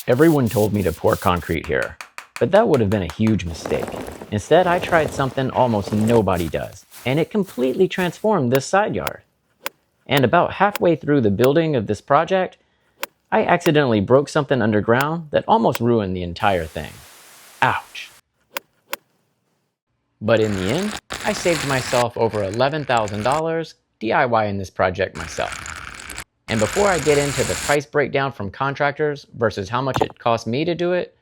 Everyone told me to pour concrete here, but that would have been a huge mistake. Instead, I tried something almost nobody does, and it completely transformed this side yard. And about halfway through the building of this project, I accidentally broke something underground that almost ruined the entire thing. Ouch. But in the end, I saved myself over $11,000 DIYing this project myself. And before I get into the price breakdown from contractors versus how much it cost me to do it,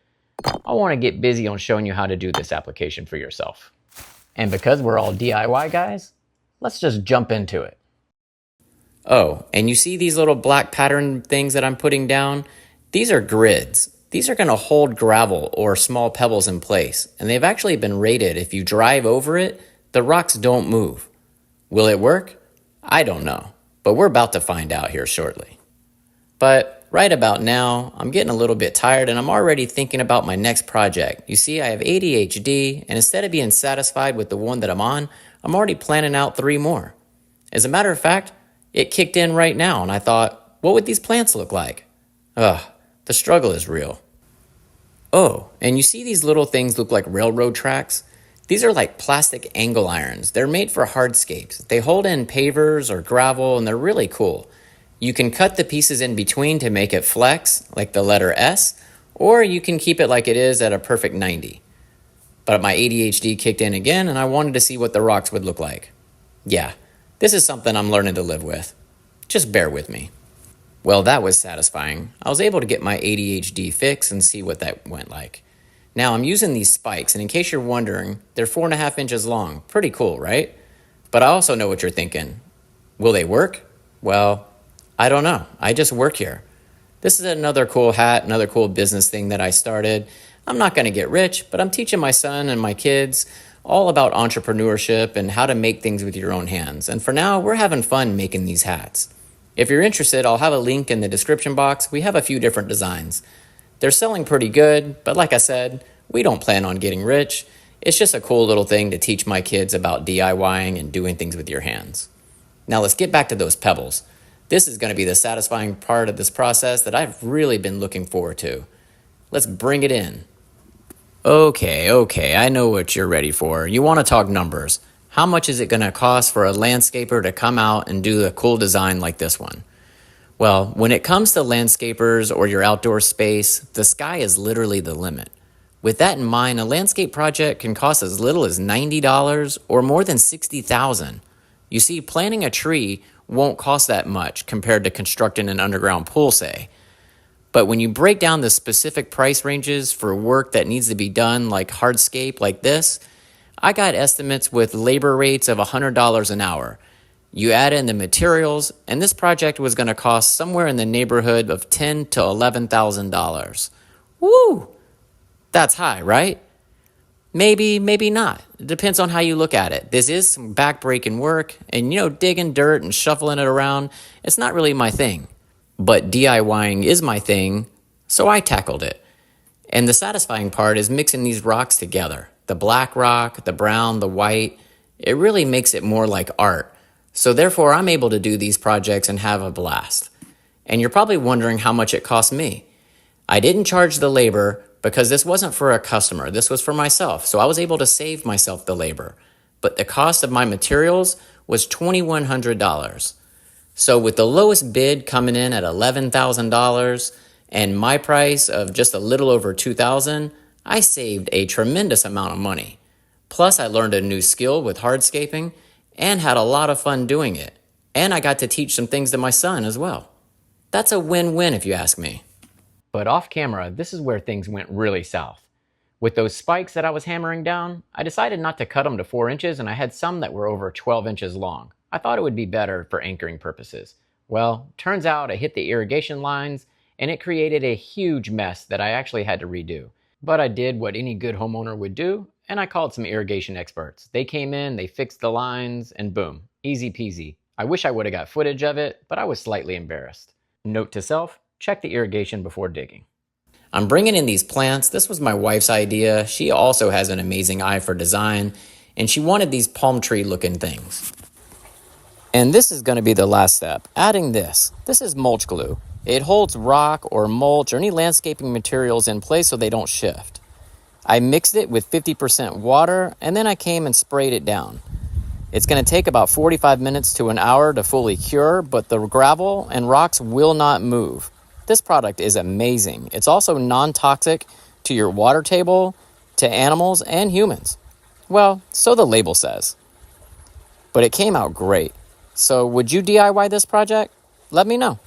I want to get busy on showing you how to do this application for yourself. And because we're all DIY guys, let's just jump into it. Oh, and you see these little black pattern things that I'm putting down? These are grids. These are going to hold gravel or small pebbles in place, and they've actually been rated. If you drive over it, the rocks don't move. Will it work? I don't know, but we're about to find out here shortly. But right about now, I'm getting a little bit tired and I'm already thinking about my next project. You see, I have ADHD, and instead of being satisfied with the one that I'm on, I'm already planning out 3 more. As a matter of fact, it kicked in right now, and I thought, what would these plants look like? Ugh, the struggle is real. Oh, and you see these little things look like railroad tracks? These are like plastic angle irons. They're made for hardscapes. They hold in pavers or gravel, and they're really cool. You can cut the pieces in between to make it flex, like the letter S, or you can keep it like it is at a perfect 90. But my ADHD kicked in again, and I wanted to see what the rocks would look like. Yeah, this is something I'm learning to live with. Just bear with me. Well, that was satisfying. I was able to get my ADHD fix and see what that went like. Now I'm using these spikes, and in case you're wondering, they're 4.5 inches long. Pretty cool, right? But I also know what you're thinking. Will they work? Well, I don't know. I just work here. This is another cool hat, another cool business thing that I started. I'm not going to get rich, but I'm teaching my son and my kids all about entrepreneurship and how to make things with your own hands. And for now, we're having fun making these hats. If you're interested, I'll have a link in the description box. We have a few different designs. They're selling pretty good, but like I said, we don't plan on getting rich. It's just a cool little thing to teach my kids about DIYing and doing things with your hands. Now let's get back to those pebbles. This is going to be the satisfying part of this process that I've really been looking forward to. Let's bring it in. Okay, I know what you're ready for. You want to talk numbers. How much is it going to cost for a landscaper to come out and do a cool design like this one? Well, when it comes to landscapers or your outdoor space, the sky is literally the limit. With that in mind, a landscape project can cost as little as $90 or more than $60,000. You see, planting a tree won't cost that much compared to constructing an underground pool, say. But when you break down the specific price ranges for work that needs to be done like hardscape like this, I got estimates with labor rates of $100 an hour. You add in the materials, and this project was going to cost somewhere in the neighborhood of $10,000 to $11,000. Woo! That's high, right? Maybe, maybe not. It depends on how you look at it. This is some back-breaking work, and digging dirt and shuffling it around, it's not really my thing. But DIYing is my thing, so I tackled it. And the satisfying part is mixing these rocks together. The black rock, the brown, the white, it really makes it more like art. So therefore, I'm able to do these projects and have a blast. And you're probably wondering how much it cost me. I didn't charge the labor because this wasn't for a customer. This was for myself. So I was able to save myself the labor. But the cost of my materials was $2,100. So with the lowest bid coming in at $11,000 and my price of just a little over $2,000, I saved a tremendous amount of money. Plus, I learned a new skill with hardscaping and had a lot of fun doing it. And I got to teach some things to my son as well. That's a win-win if you ask me. But off camera, this is where things went really south. With those spikes that I was hammering down, I decided not to cut them to 4 inches, and I had some that were over 12 inches long. I thought it would be better for anchoring purposes. Well, turns out I hit the irrigation lines, and it created a huge mess that I actually had to redo. But I did what any good homeowner would do, and I called some irrigation experts. They came in, they fixed the lines, and boom, easy peasy. I wish I would have got footage of it, but I was slightly embarrassed. Note to self, check the irrigation before digging. I'm bringing in these plants. This was my wife's idea. She also has an amazing eye for design, and she wanted these palm tree looking things. And this is going to be the last step, adding this. This is mulch glue. It holds rock or mulch or any landscaping materials in place so they don't shift. I mixed it with 50% water and then I came and sprayed it down. It's going to take about 45 minutes to an hour to fully cure, but the gravel and rocks will not move. This product is amazing. It's also non-toxic to your water table, to animals, and humans. Well, so the label says. But it came out great. So would you DIY this project? Let me know.